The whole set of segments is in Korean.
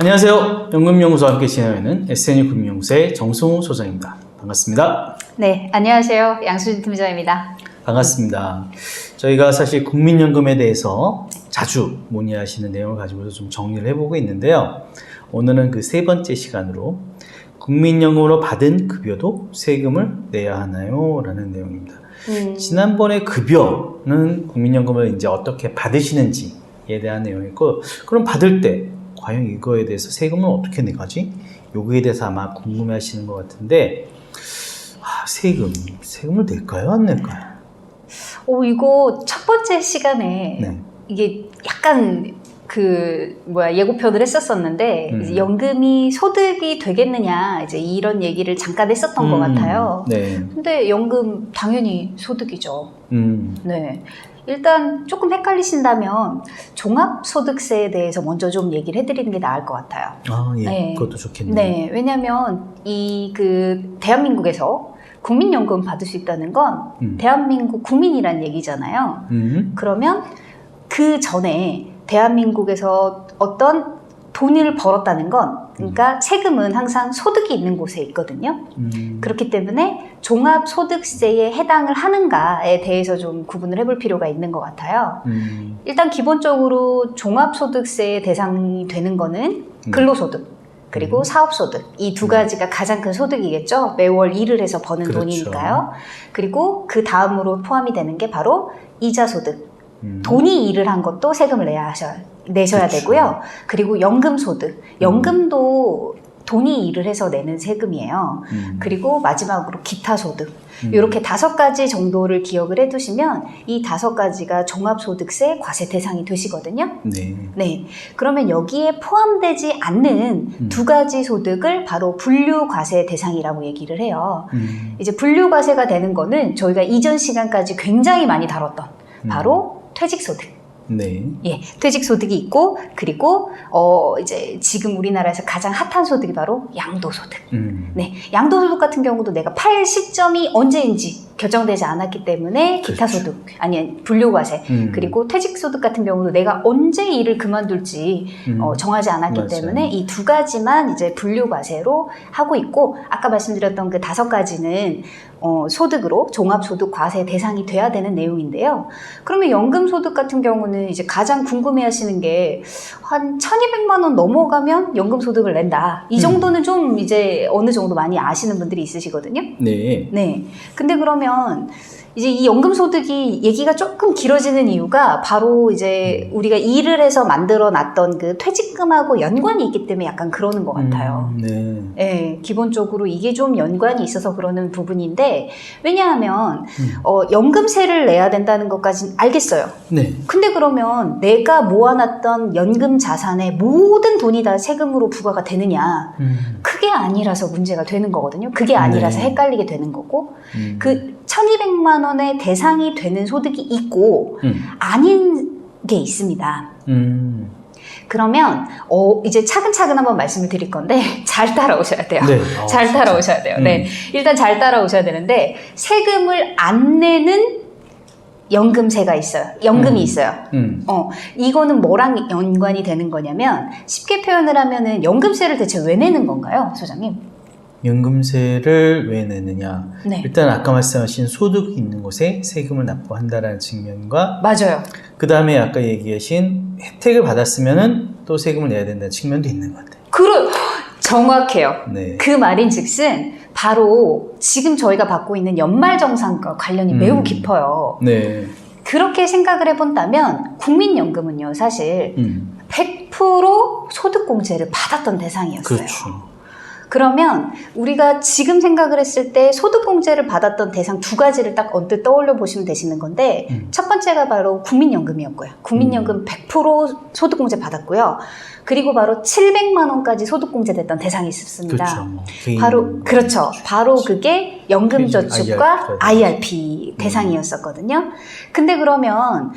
안녕하세요. 연금연구소와 함께 진행하는 SNU 금융연구소의 정승우 소장입니다. 반갑습니다. 네, 안녕하세요. 양수진 팀장입니다. 반갑습니다. 저희가 사실 국민연금에 대해서 자주 문의하시는 내용을 가지고서 좀 정리를 해보고 있는데요. 오늘은 그 세 번째 시간으로 국민연금으로 받은 급여도 세금을 내야 하나요? 라는 내용입니다. 지난번에 급여는 국민연금을 이제 어떻게 받으시는지에 대한 내용이고, 그럼 받을 때 과연 이거에 대해서 세금을 어떻게 내가지? 여기에 대해서 아마 궁금해 하시는 것 같은데, 세금을 낼까요? 안 낼까요? 이거 첫 번째 시간에 네. 이게 약간 예고편을 했었었는데, 이제 연금이 소득이 되겠느냐, 이제 이런 얘기를 잠깐 했었던 것 같아요. 네. 근데 연금 당연히 소득이죠. 네. 일단 조금 헷갈리신다면 종합소득세에 대해서 먼저 좀 얘기를 해드리는 게 나을 것 같아요. 예. 네. 그것도 좋겠네요. 네. 왜냐하면 대한민국에서 국민연금 받을 수 있다는 건 대한민국 국민이란 얘기잖아요. 그러면 그 전에 대한민국에서 어떤 돈을 벌었다는 건, 그러니까 세금은 항상 소득이 있는 곳에 있거든요. 그렇기 때문에 종합소득세에 해당을 하는가에 대해서 좀 구분을 해볼 필요가 있는 것 같아요. 일단 기본적으로 종합소득세의 대상이 되는 거는 근로소득, 그리고 사업소득, 이 두 가지가 가장 큰 소득이겠죠. 매월 일을 해서 버는 그렇죠. 돈이니까요. 그리고 그 다음으로 포함이 되는 게 바로 이자소득. 돈이 일을 한 것도 세금을 내셔야 그렇죠. 되고요. 그리고 연금소득. 연금도 돈이 일을 해서 내는 세금이에요. 그리고 마지막으로 기타소득. 이렇게 5가지 정도를 기억을 해두시면 이 5가지가 종합소득세 과세 대상이 되시거든요. 네. 네. 그러면 여기에 포함되지 않는 2가지 소득을 바로 분류과세 대상이라고 얘기를 해요. 이제 분류과세가 되는 거는 저희가 이전 시간까지 굉장히 많이 다뤘던 바로 퇴직소득. 네. 예, 퇴직소득이 있고, 그리고, 이제 지금 우리나라에서 가장 핫한 소득이 바로 양도소득. 네, 양도소득 같은 경우도 내가 팔 시점이 언제인지 결정되지 않았기 때문에 기타소득, 분류과세. 그리고 퇴직소득 같은 경우도 내가 언제 일을 그만둘지 정하지 않았기 맞아요. 때문에 이 2가지만 이제 분류과세로 하고 있고, 아까 말씀드렸던 그 5가지는 소득으로 종합소득 과세 대상이 돼야 되는 내용인데요. 그러면 연금소득 같은 경우는 이제 가장 궁금해하시는 게 한 1,200만 원 넘어가면 연금소득을 낸다. 이 정도는 좀 이제 어느 정도 많이 아시는 분들이 있으시거든요. 네. 네. 근데 그러면 이제 이 연금소득이 얘기가 조금 길어지는 이유가 바로 이제 우리가 일을 해서 만들어 놨던 그 퇴직금하고 연관이 있기 때문에 약간 그러는 것 같아요. 네. 네, 기본적으로 이게 좀 연관이 있어서 그러는 부분인데, 왜냐하면 연금세를 내야 된다는 것까지는 알겠어요. 네. 근데 그러면 내가 모아놨던 연금 자산의 모든 돈이 다 세금으로 부과가 되느냐? 그게 아니라서 문제가 되는 거거든요. 그게 아니라서 네. 헷갈리게 되는 거고, 그 1,200만 원의 대상이 되는 소득이 있고 아닌 게 있습니다. 그러면 이제 차근차근 한번 말씀을 드릴 건데 잘 따라오셔야 돼요. 네. 잘 따라오셔야 돼요. 네, 일단 잘 따라오셔야 되는데, 세금을 안 내는 연금세가 있어요. 연금이 있어요. 이거는 뭐랑 연관이 되는 거냐면, 쉽게 표현을 하면은 연금세를 대체 왜 내는 건가요, 소장님? 연금세를 왜 내느냐? 네. 일단 아까 말씀하신 소득이 있는 곳에 세금을 납부한다라는 측면과, 맞아요. 그 다음에 아까 얘기하신 혜택을 받았으면은 또 세금을 내야 된다는 측면도 있는 것 같아요. 정확해요. 네. 그 말인즉슨 바로 지금 저희가 받고 있는 연말정산과 관련이 매우 깊어요. 네. 그렇게 생각을 해본다면 국민연금은요, 사실 100% 소득공제를 받았던 대상이었어요. 그렇죠. 그러면 우리가 지금 생각을 했을 때 소득공제를 받았던 대상 2가지를 딱 언뜻 떠올려 보시면 되시는 건데, 첫 번째가 바로 국민연금이었고요. 국민연금 100% 소득공제 받았고요. 그리고 바로 700만 원까지 소득공제 됐던 대상이 있었습니다. 그렇죠. 그렇죠. 바로 그게 연금저축과 IRP IRP 대상이었었거든요. 근데 그러면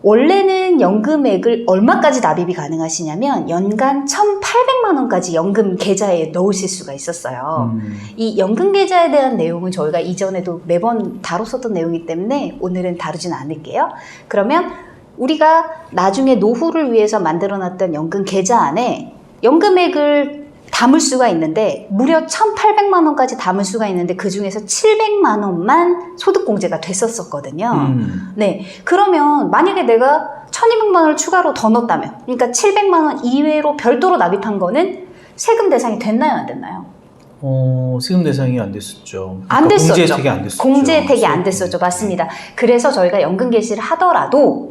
원래는 연금액을 얼마까지 납입이 가능하시냐면 연간 1,800만 원까지 연금 계좌에 넣으실 수가 있었어요. 이 연금 계좌에 대한 내용은 저희가 이전에도 매번 다뤘었던 내용이기 때문에 오늘은 다루지는 않을게요. 그러면 우리가 나중에 노후를 위해서 만들어놨던 연금 계좌 안에 연금액을 담을 수가 있는데 무려 1,800만 원까지 담을 수가 있는데 그 중에서 700만 원만 소득공제가 됐었거든요. 네, 그러면 만약에 내가 1,200만 원을 추가로 더 넣었다면, 그러니까 700만 원 이외로 별도로 납입한 거는 세금 대상이 됐나요, 안 됐나요? 세금 대상이 안 됐었죠. 안 됐었죠. 공제 혜택이 안 됐었죠. 공제 혜택이 안 됐었죠. 맞습니다. 그래서 저희가 연금 개시를 하더라도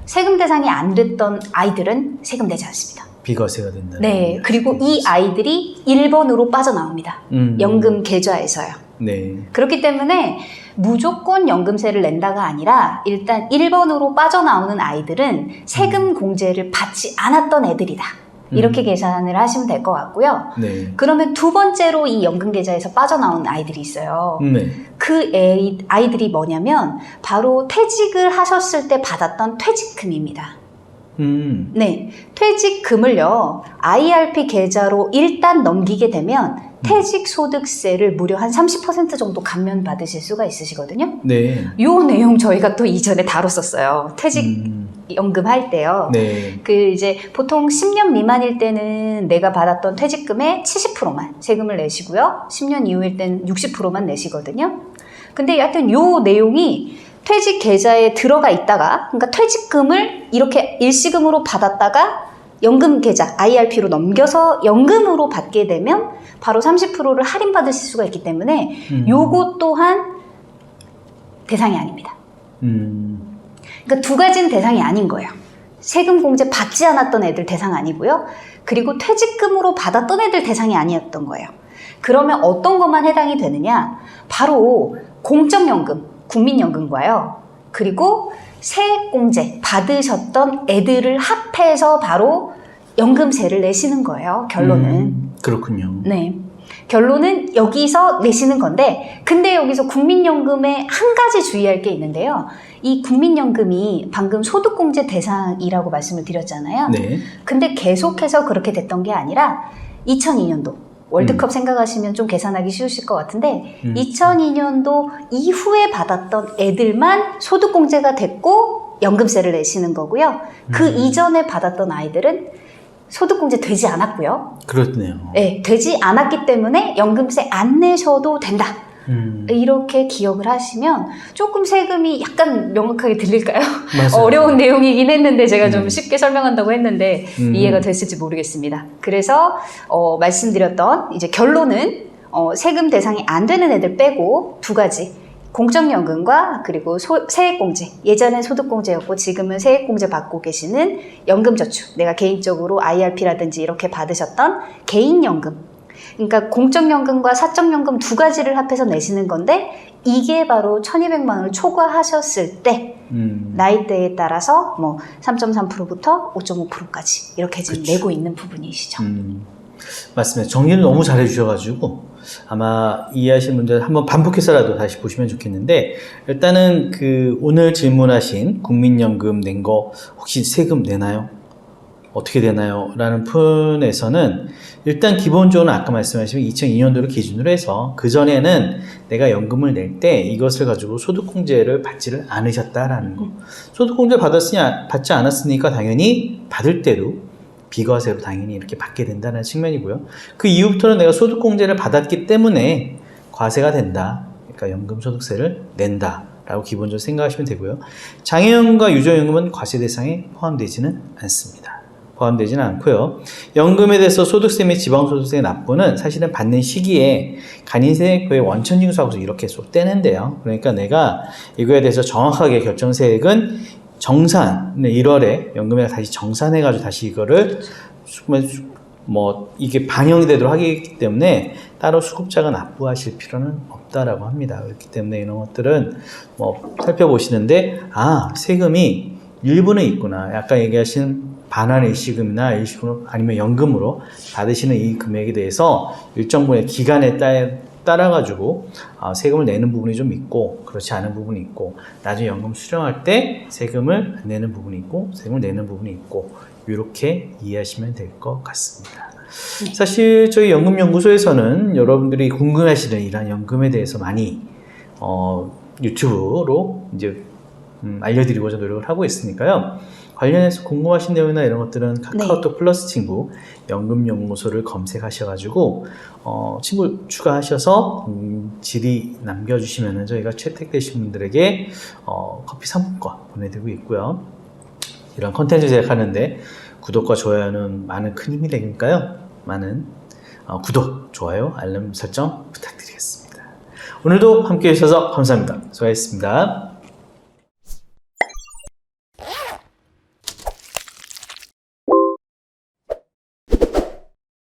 세금 대상이 안 됐던 아이들은 세금 내지 않습니다. 비과세가 된다. 네, 그리고 이 아이들이 1번으로 빠져나옵니다. 연금 계좌에서요. 네. 그렇기 때문에 무조건 연금세를 낸다가 아니라 일단 1번으로 빠져나오는 아이들은 세금 공제를 받지 않았던 애들이다. 이렇게 계산을 하시면 될 것 같고요. 네. 그러면 두 번째로 이 연금 계좌에서 빠져나오는 아이들이 있어요. 네. 그 아이들이 바로 퇴직을 하셨을 때 받았던 퇴직금입니다. 네, 퇴직금을요, IRP 계좌로 일단 넘기게 되면 퇴직소득세를 무려 한 30% 정도 감면받으실 수가 있으시거든요. 네. 요 내용 저희가 또 이전에 다뤘었어요. 퇴직연금 할 때요. 네. 이제 보통 10년 미만일 때는 내가 받았던 퇴직금의 70%만 세금을 내시고요. 10년 이후일 때는 60%만 내시거든요. 근데 하여튼 요 내용이 퇴직 계좌에 들어가 있다가, 그러니까 퇴직금을 이렇게 일시금으로 받았다가 연금 계좌 IRP로 넘겨서 연금으로 받게 되면 바로 30%를 할인받으실 수가 있기 때문에 요거 또한 대상이 아닙니다. 그러니까 두 가지는 대상이 아닌 거예요. 세금 공제 받지 않았던 애들 대상 아니고요. 그리고 퇴직금으로 받았던 애들 대상이 아니었던 거예요. 그러면 어떤 것만 해당이 되느냐? 바로 공적연금, 국민연금과요. 그리고 세액공제 받으셨던 애들을 합해서 바로 연금세를 내시는 거예요. 결론은. 그렇군요. 네. 결론은 여기서 내시는 건데, 근데 여기서 국민연금에 한 가지 주의할 게 있는데요. 이 국민연금이 방금 소득공제 대상이라고 말씀을 드렸잖아요. 네. 근데 계속해서 그렇게 됐던 게 아니라 2002년도 월드컵 생각하시면 좀 계산하기 쉬우실 것 같은데 2002년도 이후에 받았던 애들만 소득공제가 됐고 연금세를 내시는 거고요. 그 이전에 받았던 아이들은 소득공제 되지 않았고요. 그렇네요. 네, 되지 않았기 때문에 연금세 안 내셔도 된다. 이렇게 기억을 하시면 조금 세금이 약간 명확하게 들릴까요? 맞아요. 어려운 내용이긴 했는데 제가 좀 쉽게 설명한다고 했는데 이해가 됐을지 모르겠습니다. 그래서 말씀드렸던 이제 결론은 세금 대상이 안 되는 애들 빼고 두 가지, 공적연금과 그리고 세액공제, 예전엔 소득공제였고 지금은 세액공제 받고 계시는 연금저축, 내가 개인적으로 IRP라든지 이렇게 받으셨던 개인연금, 그러니까 공적연금과 사적연금 두 가지를 합해서 내시는 건데 이게 바로 1,200만 원을 초과하셨을 때 나이대에 따라서 뭐 3.3%부터 5.5%까지 이렇게 지금 그쵸. 내고 있는 부분이시죠. 맞습니다. 정리를 너무 잘해 주셔가지고 아마 이해하신 분들 한번 반복해서라도 다시 보시면 좋겠는데, 일단은 오늘 질문하신 국민연금 낸 거 혹시 세금 내나요? 어떻게 되나요? 라는 푼에서는 일단 기본적으로 아까 말씀하신 2002년도를 기준으로 해서 그전에는 내가 연금을 낼 때 이것을 가지고 소득공제를 받지를 않으셨다라는 거. 소득공제를 받지 않았으니까 당연히 받을 때도 비과세로 당연히 이렇게 받게 된다는 측면이고요. 그 이후부터는 내가 소득공제를 받았기 때문에 과세가 된다. 그러니까 연금소득세를 낸다. 라고 기본적으로 생각하시면 되고요. 장애연금과 유족연금은 과세 대상에 포함되지는 않습니다. 포함되지는 않고요. 연금에 대해서 소득세 및 지방소득세 납부는 사실은 받는 시기에 간인세 그 원천징수하고서 이렇게 쏙 떼는데요. 그러니까 내가 이거에 대해서 정확하게 결정세액은 정산, 1월에 연금에 다시 정산해가지고 다시 이거를 이게 반영이 되도록 하기 때문에 따로 수급자가 납부하실 필요는 없다라고 합니다. 그렇기 때문에 이런 것들은 살펴보시는데, 세금이 일부는 있구나. 아까 얘기하신 반환 일시금이나 일시금으로 아니면 연금으로 받으시는 이 금액에 대해서 일정 부분의 기간에 따라가지고 세금을 내는 부분이 좀 있고 그렇지 않은 부분이 있고, 나중에 연금 수령할 때 세금을 내는 부분이 있고 세금을 내는 부분이 있고, 이렇게 이해하시면 될 것 같습니다. 사실 저희 연금연구소에서는 여러분들이 궁금해하시는 이러한 연금에 대해서 많이 유튜브로 이제 알려드리고자 노력을 하고 있으니까요. 관련해서 궁금하신 내용이나 이런 것들은 카카오톡 플러스 친구 연금연구소를 검색하셔가지고 친구 추가하셔서 질의 남겨주시면 저희가 채택되신 분들에게 커피 상품권 보내드리고 있고요. 이런 컨텐츠 제작하는데 구독과 좋아요는 많은 큰 힘이 되니까요. 많은 구독, 좋아요, 알람 설정 부탁드리겠습니다. 오늘도 함께해 주셔서 감사합니다. 수고하셨습니다.